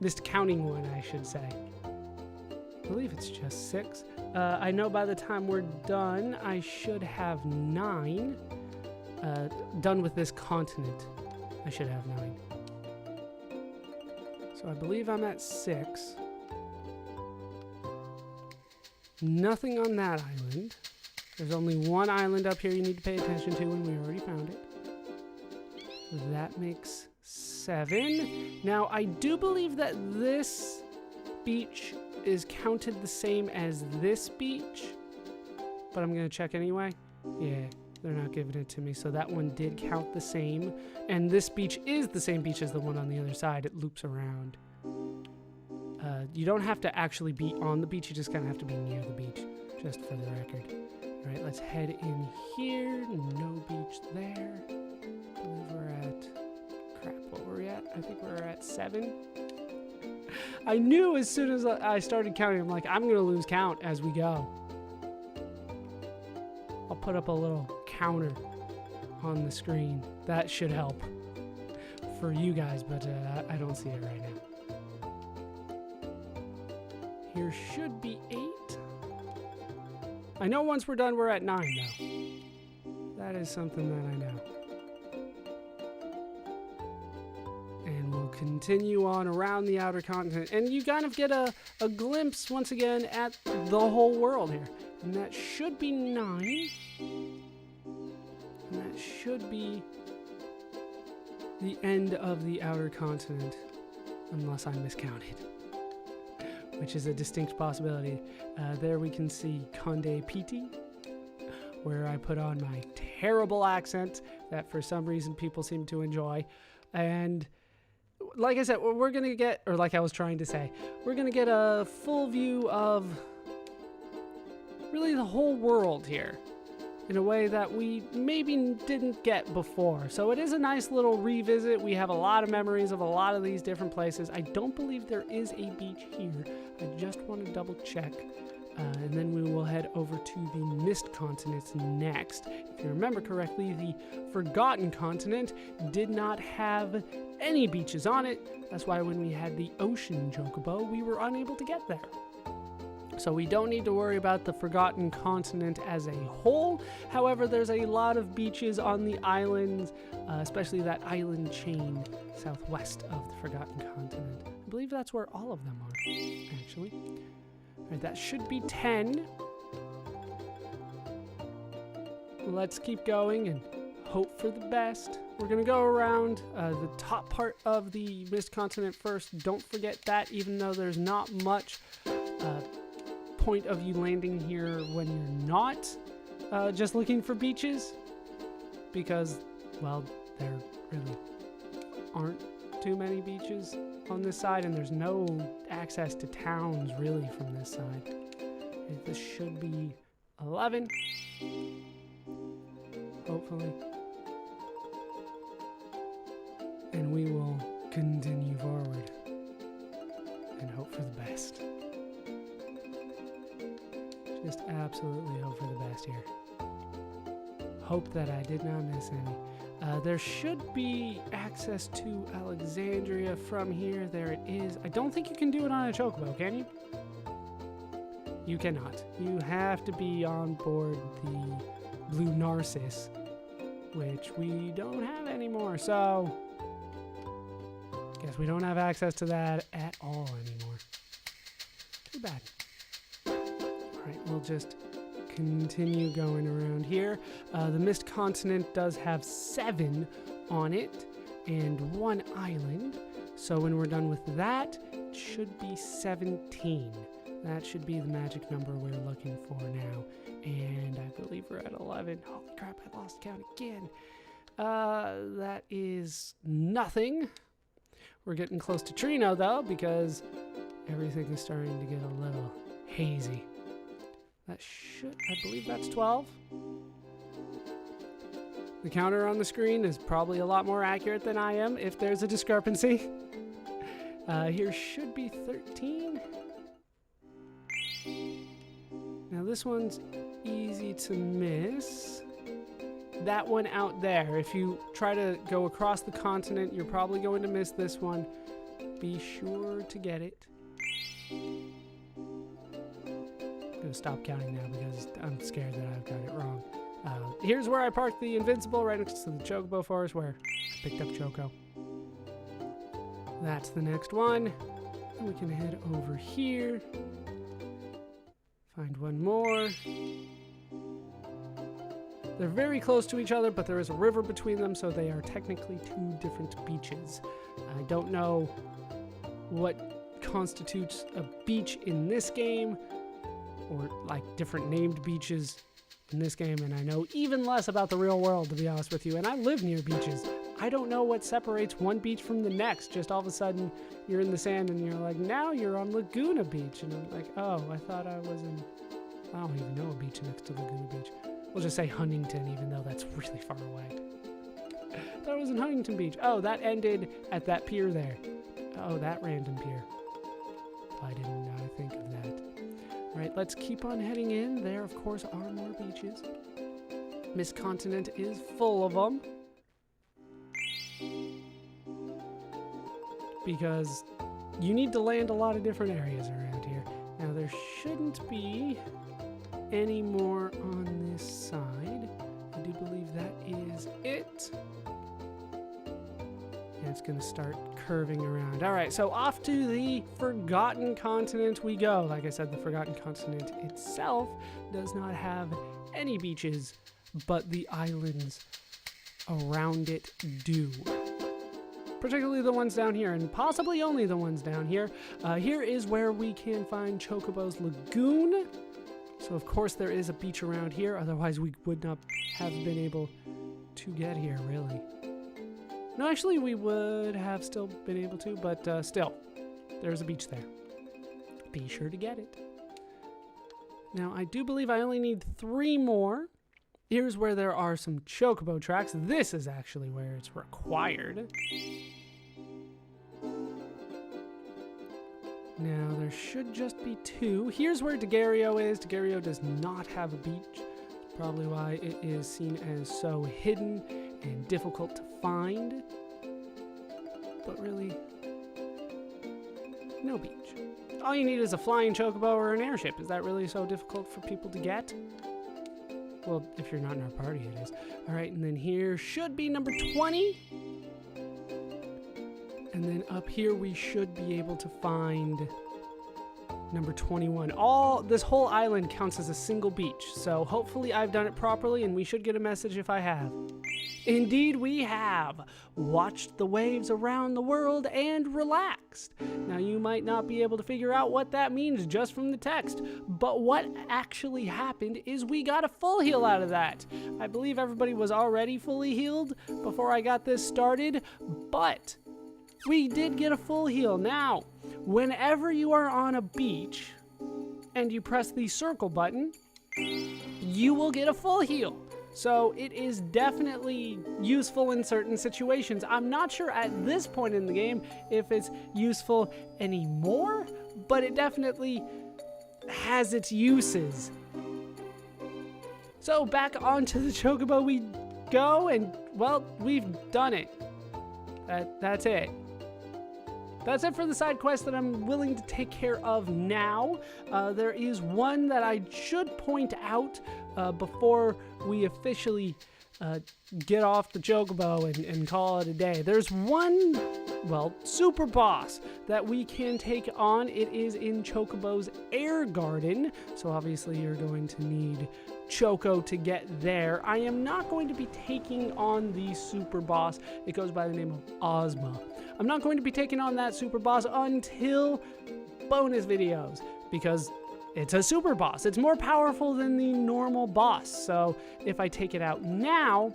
missed counting one, I should say. I believe it's just 6. I know by the time we're done, I should have 9. Done with this continent, I should have 9. So I believe I'm at 6. Nothing on that island. There's only one island up here you need to pay attention to, and we already found it. That makes 7. Now, I do believe that this beach is counted the same as this beach, but I'm going to check anyway. Yeah, they're not giving it to me, so that one did count the same. And this beach is the same beach as the one on the other side. It loops around. You don't have to actually be on the beach, you just kind of have to be near the beach, just for the record. All right, let's head in here. No beach there. I believe we're at... Crap, what were we at? I think we're at 7. I knew as soon as I started counting, I'm like, I'm going to lose count as we go. I'll put up a little counter on the screen. That should help for you guys, but I don't see it right now. Here should be 8. I know once we're done, we're at 9 though. That is something that I know. And we'll continue on around the outer continent. And you kind of get a glimpse once again at the whole world here. And that should be 9. And that should be the end of the outer continent. Unless I miscounted. Which is a distinct possibility. There we can see Conde Piti, where I put on my terrible accent that for some reason people seem to enjoy. And like I said, we're going to get, or like I was trying to say, we're going to get a full view of really the whole world here in a way that we maybe didn't get before. So it is a nice little revisit. We have a lot of memories of a lot of these different places. I don't believe there is a beach here. I just want to double check. And then we will head over to the Mist Continent next. If you remember correctly, the Forgotten Continent did not have any beaches on it. That's why when we had the Ocean Chocobo, we were unable to get there. So we don't need to worry about the Forgotten Continent as a whole. However, there's a lot of beaches on the islands, especially that island chain southwest of the Forgotten Continent. I believe that's where all of them are, actually. All right, that should be 10. Let's keep going and hope for the best. We're going to go around the top part of the Mist Continent first. Don't forget that, even though there's not much point of you landing here when you're not just looking for beaches, because, well, there really aren't too many beaches on this side, and there's no access to towns really from this side. This should be 11, hopefully, and we will continue forward and hope for the best. Just absolutely hope for the best here. Hope that I did not miss any. There should be access to Alexandria from here. There it is. I don't think you can do it on a chocobo, can you? You cannot. You have to be on board the Blue Narcissus, which we don't have anymore. So, guess we don't have access to that at all anymore. Too bad. Alright, we'll just continue going around here. The Mist Continent does have 7 on it and 1 island. So when we're done with that, it should be 17. That should be the magic number we're looking for now. And I believe we're at 11. Holy crap, I lost count again. That is nothing. We're getting close to Trino though, because everything is starting to get a little hazy. That should, I believe that's 12. The counter on the screen is probably a lot more accurate than I am if there's a discrepancy. Here should be 13. Now this one's easy to miss. That one out there, if you try to go across the continent, you're probably going to miss this one Be sure to get it. I'm gonna stop counting now because I'm scared that I've got it wrong. Here's where I parked the Invincible, right next to the Chocobo Forest, where I picked up Choco. That's the next one. And we can head over here. Find one more. They're very close to each other, but there is a river between them, so they are technically two different beaches. I don't know what constitutes a beach in this game, or like different named beaches in this game, and I know even less about the real world, to be honest with you, and I live near beaches. I don't know what separates one beach from the next. Just all of a sudden, you're in the sand and you're like, now you're on Laguna Beach, and I'm like, oh, I thought I was in, I don't even know a beach next to Laguna Beach. We'll just say Huntington, even though that's really far away. I thought it was in Huntington Beach. Oh, that ended at that pier there. Oh, that random pier. Why didn't I think of that? All right, let's keep on heading in. There, of course, are more beaches. Miss Continent is full of them. Because you need to land a lot of different areas around here. Now, there shouldn't be any more on this side. I do believe that is it. And it's going to start curving around. All right, so off to the Forgotten Continent we go. Like I said, the Forgotten Continent itself does not have any beaches, but the islands around it do. Particularly the ones down here, and possibly only the ones down here. Here is where we can find Chocobo's Lagoon. So of course there is a beach around here, otherwise we would not have been able to get here, really. No, actually we would have still been able to, but still, there's a beach there. Be sure to get it. Now, I do believe I only need 3 more. Here's where there are some Chocobo tracks. This is actually where it's required. Now, there should just be 2. Here's where Daguerreo is. Daguerreo does not have a beach. Probably why it is seen as so hidden and difficult to find. But really, no beach. All you need is a flying Chocobo or an airship. Is that really so difficult for people to get? Well, if you're not in our party, it is. All right, and then here should be number 20. And then up here, we should be able to find number 21. This whole island counts as a single beach. So hopefully I've done it properly, and we should get a message if I have. Indeed, we have. Watched the waves around the world and relaxed. Now, you might not be able to figure out what that means just from the text, but what actually happened is we got a full heal out of that. I believe everybody was already fully healed before I got this started, but we did get a full heal. Now, whenever you are on a beach and you press the circle button, you will get a full heal. So it is definitely useful in certain situations. I'm not sure at this point in the game if it's useful anymore, but it definitely has its uses. So back onto the Chocobo we go, and well, we've done it. That's it. That's it for the side quest that I'm willing to take care of now. There is one that I should point out before we officially get off the Chocobo and call it a day. There's one, well, super boss that we can take on. It is in Chocobo's Air Garden, so obviously you're going to need Choco to get there. I am not going to be taking on the super boss. It goes by the name of Ozma. I'm not going to be taking on that super boss until bonus videos, because it's a super boss. It's more powerful than the normal boss. So if I take it out now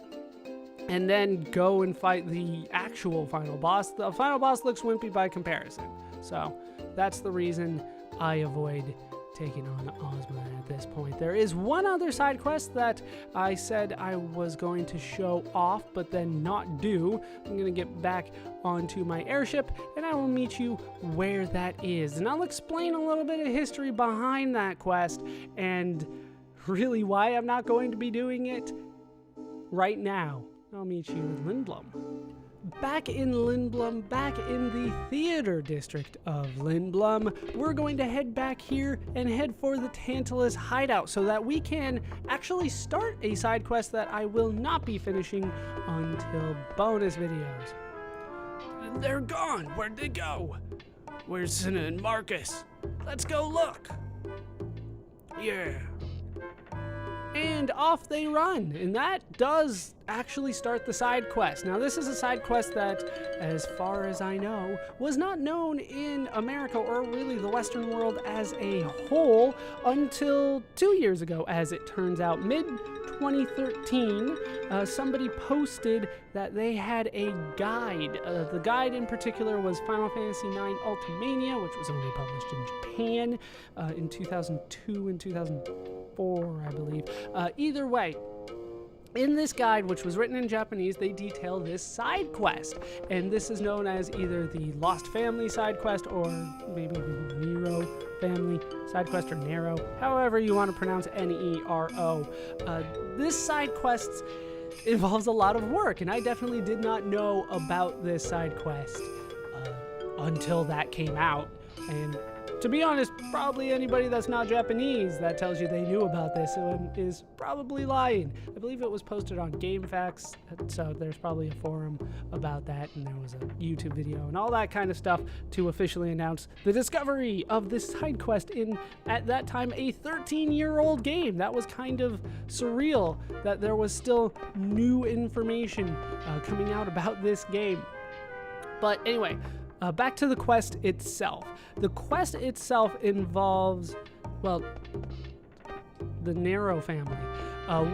and then go and fight the actual final boss, the final boss looks wimpy by comparison. So that's the reason I avoid taking on Ozma at this point. There is one other side quest that I said I was going to show off, but then not do. I'm going to get back onto my airship, and I will meet you where that is. And I'll explain a little bit of history behind that quest, and really why I'm not going to be doing it right now. I'll meet you with Lindblum. back in Lindblum, back in the theater district of Lindblum, we're going to head back here and head for the Tantalus hideout so that we can actually start a side quest that I will not be finishing until bonus videos. They're gone. Where'd they go? Where's Cinna and Marcus? Let's go look. Yeah. And off they run, and that does actually start the side quest. Now, this is a side quest that, as far as I know, was not known in America or really the Western world as a whole until 2 years ago, as it turns out. Mid-2013, somebody posted that they had a guide. The guide in particular was Final Fantasy IX Ultimania, which was only published in Japan in 2002 and 2004, I believe. Either way, in this guide, which was written in Japanese, they detail this side quest, and this is known as either the Lost Family side quest or maybe the Nero Family side quest, or Nero, however you want to pronounce Nero. This side quest involves a lot of work, and I definitely did not know about this side quest until that came out. And to be honest, probably anybody that's not Japanese that tells you they knew about this is probably lying. I believe it was posted on GameFAQs, so there's probably a forum about that, and there was a YouTube video and all that kind of stuff to officially announce the discovery of this side quest in, at that time, a 13-year-old game. That was kind of surreal that there was still new information coming out about this game. But anyway, back to the quest itself. The quest itself involves, well, the Nero family.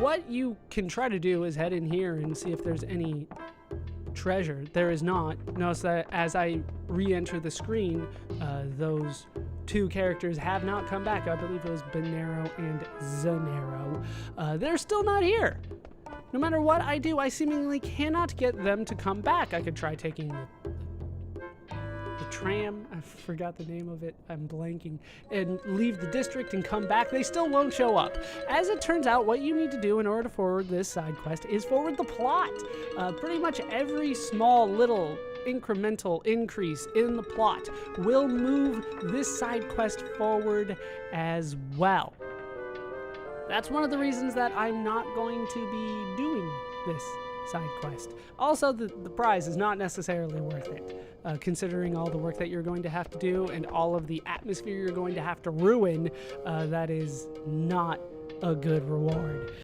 What you can try to do is head in here and see if there's any treasure. There is not. Notice that as I re-enter the screen, those two characters have not come back. I believe it was Benero and Zanero. They're still not here. No matter what I do, I seemingly cannot get them to come back. I could try taking the tram, I forgot the name of it, I'm blanking, and leave the district and come back. They still won't show up. As it turns out, what you need to do in order to forward this side quest is forward the plot. Pretty much every small little incremental increase in the plot will move this side quest forward as well. That's one of the reasons that I'm not going to be doing this side quest. Also, the prize is not necessarily worth it, considering all the work that you're going to have to do and all of the atmosphere you're going to have to ruin. That is not a good reward.